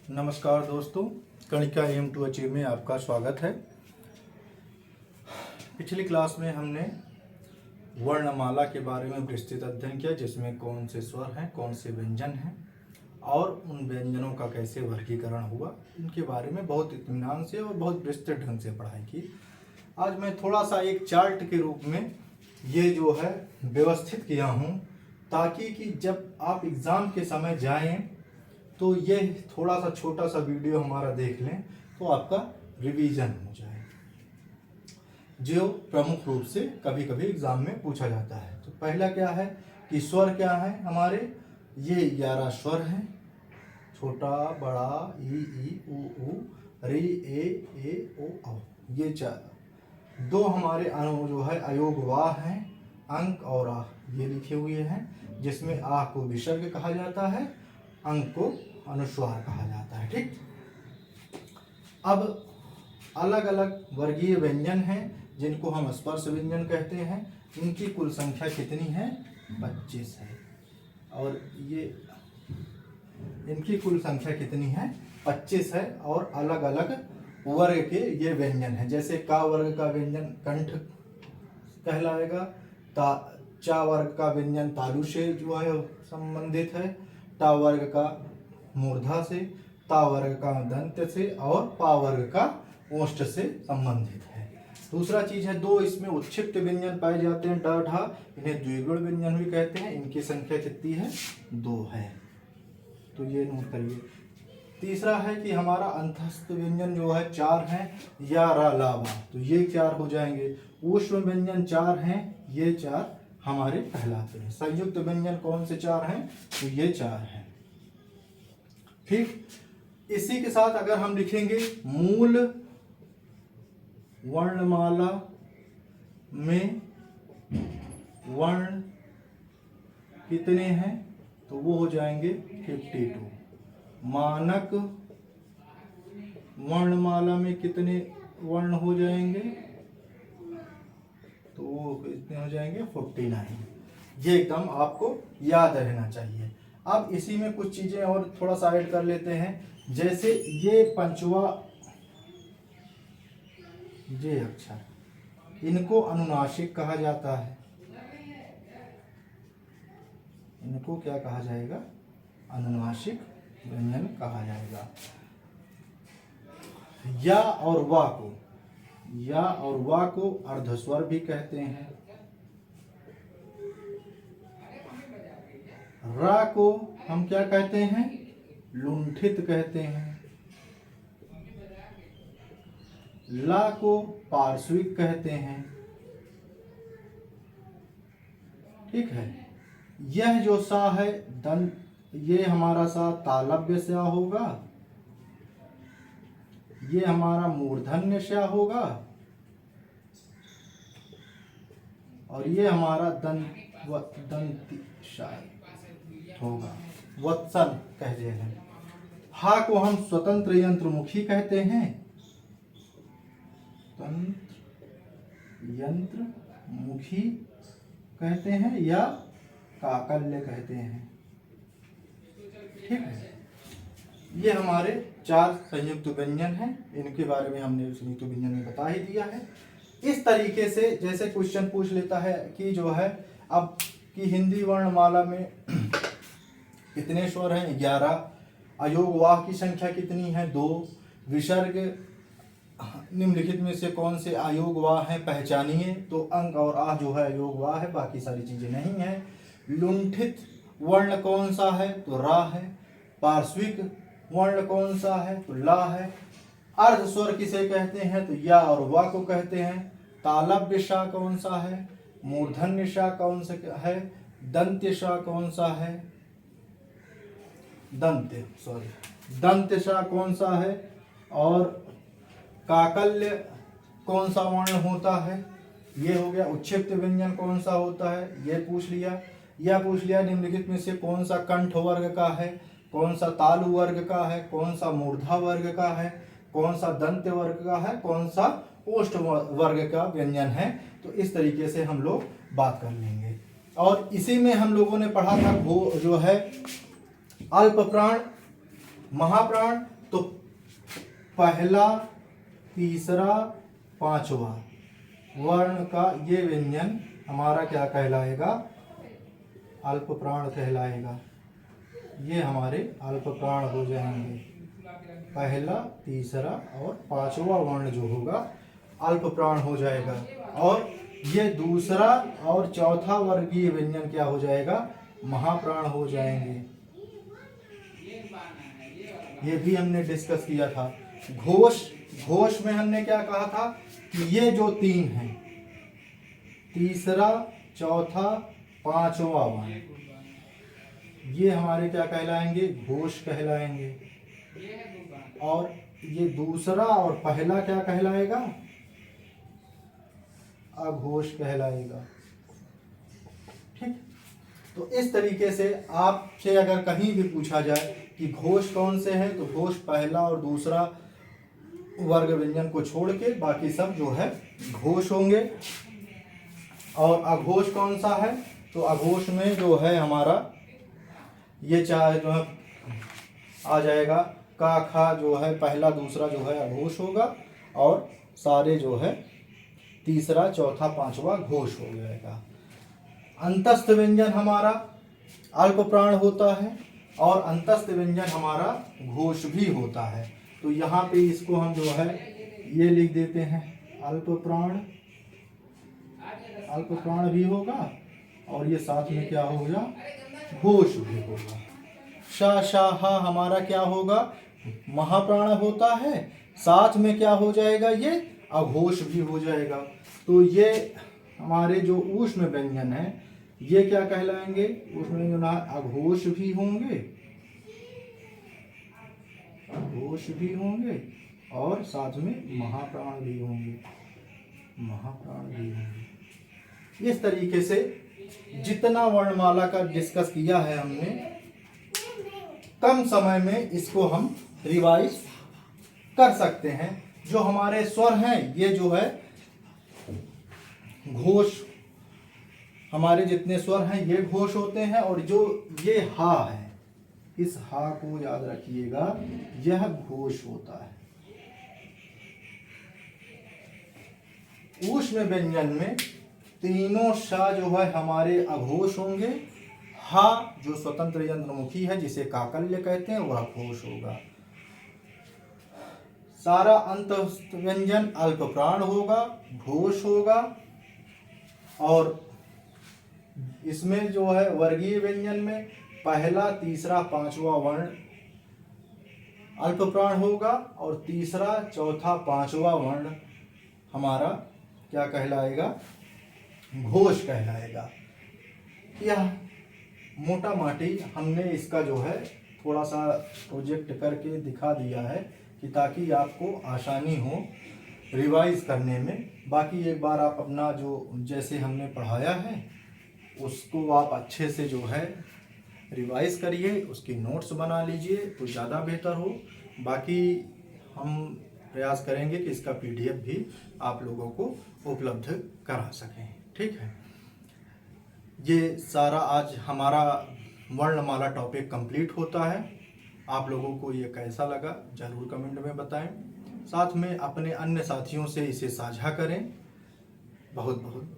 नमस्कार दोस्तों, कणिका M to achieve में आपका स्वागत है। पिछली क्लास में हमने वर्णमाला के बारे में विस्तृत अध्ययन किया, जिसमें कौन से स्वर हैं, कौन से व्यंजन हैं और उन व्यंजनों का कैसे वर्गीकरण हुआ, इनके बारे में बहुत इत्मीनान से और बहुत विस्तृत ढंग से पढ़ाई की। आज मैं थोड़ा सा एक चार्ट के रूप में ये जो है व्यवस्थित किया हूँ, ताकि कि जब आप एग्ज़ाम के समय जाएं तो ये थोड़ा सा छोटा सा वीडियो हमारा देख लें तो आपका रिवीजन हो जाए, जो प्रमुख रूप से कभी कभी एग्जाम में पूछा जाता है। तो पहला क्या है कि स्वर क्या है हमारे, ये 11 स्वर हैं, छोटा बड़ा ई उ री ए ओ औ, ये 4। 2 हमारे जो है अयोगवाह हैं, अंक और आ, ये लिखे हुए हैं, जिसमें आ को विसर्ग कहा जाता है, अंक को अनुस्वार कहा जाता है। ठीक, अब अलग अलग वर्गीय व्यंजन हैं जिनको हम स्पर्श व्यंजन कहते हैं। इनकी कुल संख्या कितनी है? 25 है। और ये इनकी कुल संख्या कितनी है? 25 है। और अलग अलग वर्ग के ये व्यंजन हैं। जैसे का वर्ग का व्यंजन कंठ कहलाएगा, चा वर्ग का व्यंजन तालु से जो है संबंधित है, टा वर्ग का मूर्धा से, ता वर्ग का दंत से और पा वर्ग का ओष्ठ से संबंधित है। दूसरा चीज है 2 इसमें उत्क्षिप्त व्यंजन पाए जाते हैं, ड ढा, इन्हें द्विगुण व्यंजन भी कहते हैं। इनकी संख्या कितनी है? 2 है, तो ये नोट करिए। तीसरा है कि हमारा अंतस्थ व्यंजन जो है 4 है, या रा ला वा, तो ये 4 हो जाएंगे। ऊष्म व्यंजन 4 हैं, ये 4 हमारे कहलाते हैं। संयुक्त व्यंजन कौन से 4 हैं? तो ये 4 हैं। ठीक, इसी के साथ अगर हम लिखेंगे मूल वर्णमाला में वर्ण कितने हैं, तो वो हो जाएंगे 52। मानक वर्णमाला में कितने वर्ण हो जाएंगे, तो वो कितने हो जाएंगे? 49। ये एकदम आपको याद रहना चाहिए। अब इसी में कुछ चीजें और थोड़ा सा ऐड कर लेते हैं। जैसे ये पंचवा जे अक्षर, इनको अनुनासिक कहा जाता है। इनको क्या कहा जाएगा? अनुनासिक व्यंजन कहा जाएगा। या और वा को अर्धस्वर भी कहते हैं। रा को हम क्या कहते हैं? लुंठित कहते हैं। ला को पार्श्विक कहते हैं। ठीक है, यह जो सा है दंत, ये हमारा सा तालव्य सा होगा, ये हमारा मूर्धन्य सा होगा, और ये हमारा दंती होगा, वत्सन कहते हैं। हा को हम स्वतंत्र यंत्रमुखी कहते हैं, तंत्र यंत्रमुखी कहते हैं, या काकल्य कहते हैं। ठीक है, ये हमारे 4 संयुक्त व्यंजन हैं। इनके बारे में हमने संयुक्त व्यंजन में बता ही दिया है। इस तरीके से जैसे क्वेश्चन पूछ लेता है कि जो है अब कि हिंदी वर्णमाला में कितने स्वर हैं? 11। अयोगवाह की संख्या कितनी है? 2। विसर्ग निम्नलिखित में से कौन से अयोगवाह हैं, पहचानिए। तो अंक और आ जो है अयोगवाह है, बाकी सारी चीजें नहीं है। लुंठित वर्ण कौन सा है? तो रा है। पार्श्विक वर्ण कौन सा है? तो ला है। अर्ध स्वर किसे कहते हैं? तो या और वा को कहते हैं। तालव्य सा कौन सा है? मूर्धन्य सा कौन सा है? दंत्य सा कौन सा है? दंत्य सा कौन सा है? और काकल्य कौन सा वर्ण होता है? ये हो गया। उत्क्षिप्त व्यंजन कौन सा होता है? ये पूछ लिया। यह पूछ लिया निम्नलिखित में से कौन सा कंठ वर्ग का है, कौन सा तालु वर्ग का है, कौन सा मूर्धा वर्ग का है, कौन सा दंत वर्ग का है, कौन सा ओष्ठ वर्ग का व्यंजन है। तो इस तरीके से हम लोग बात कर लेंगे। और इसी में हम लोगों ने पढ़ा था जो है अल्प प्राण, महाप्राण तो पहला, तीसरा, पांचवा वर्ण का ये व्यंजन हमारा क्या कहलाएगा? अल्प प्राण कहलाएगा। ये हमारे अल्प प्राण हो जाएंगे। पहला, तीसरा और पांचवा वर्ण जो होगा अल्प प्राण हो जाएगा। और ये दूसरा और चौथा वर्गीय व्यंजन क्या हो जाएगा? महाप्राण हो जाएंगे। ये भी हमने डिस्कस किया था। घोष में हमने क्या कहा था कि ये जो तीन हैं, तीसरा, चौथा, पांचवा वर्ण, ये हमारे क्या कहलाएंगे? घोष कहलाएंगे। और ये दूसरा और पहला क्या कहलाएगा? अघोष कहलाएगा। ठीक। तो इस तरीके से आपसे अगर कहीं भी पूछा जाए कि घोष कौन से हैं, तो घोष पहला और दूसरा वर्ग व्यंजन को छोड़ के बाकी सब जो है घोष होंगे। और अघोष कौन सा है? तो अघोष में जो है हमारा ये चाहे जो है आ जाएगा का, खा जो है पहला, दूसरा जो है अघोष होगा और सारे जो है तीसरा, चौथा, पांचवा घोष हो जाएगा। अंतस्थ व्यंजन हमारा अल्प प्राण होता है और अंतस्थ व्यंजन हमारा घोष भी होता है। तो यहाँ पे इसको हम जो है ये लिख देते हैं, अल्प प्राण भी होगा और ये साथ में क्या होगा? घोष भी होगा। शा, शा, हा हमारा क्या होगा? महाप्राण होता है, साथ में क्या हो जाएगा? ये अघोष भी हो जाएगा। तो ये हमारे जो ऊष्म व्यंजन है ये क्या कहलाएंगे? ऊष्म व्यंजन अघोष भी होंगे, अघोष भी होंगे और साथ में महाप्राण भी होंगे, महाप्राण भी होंगे। इस तरीके से जितना वर्णमाला का डिस्कस किया है हमने, कम समय में इसको हम रिवाइज कर सकते हैं। जो हमारे स्वर हैं ये जो है घोष, हमारे जितने स्वर हैं ये घोष होते हैं। और जो ये हा है, इस हा को याद रखिएगा, यह घोष होता है। ऊष्म व्यंजन में तीनों शा जो है हमारे अघोष होंगे। हा जो स्वतंत्र यंत्रमुखी है जिसे काकल्य कहते हैं वह घोष होगा। सारा अंत व्यंजन अल्प प्राण होगा, घोष होगा। और इसमें जो है वर्गीय व्यंजन में पहला, तीसरा, पांचवा वर्ण अल्प प्राण होगा और तीसरा, चौथा, पांचवा वर्ण हमारा क्या कहलाएगा? घोष कहलाएगा। यह मोटा माटी हमने इसका जो है थोड़ा सा प्रोजेक्ट करके दिखा दिया है कि ताकि आपको आसानी हो रिवाइज करने में। बाकी एक बार आप अपना जो जैसे हमने पढ़ाया है उसको आप अच्छे से जो है रिवाइज करिए, उसकी नोट्स बना लीजिए तो ज़्यादा बेहतर हो। बाकी हम प्रयास करेंगे कि इसका PDF भी आप लोगों को उपलब्ध करा सकें। ठीक है। ये सारा आज हमारा वर्णमाला टॉपिक कंप्लीट होता है। आप लोगों को ये कैसा लगा ज़रूर कमेंट में बताएं। साथ में अपने अन्य साथियों से इसे साझा करें। बहुत बहुत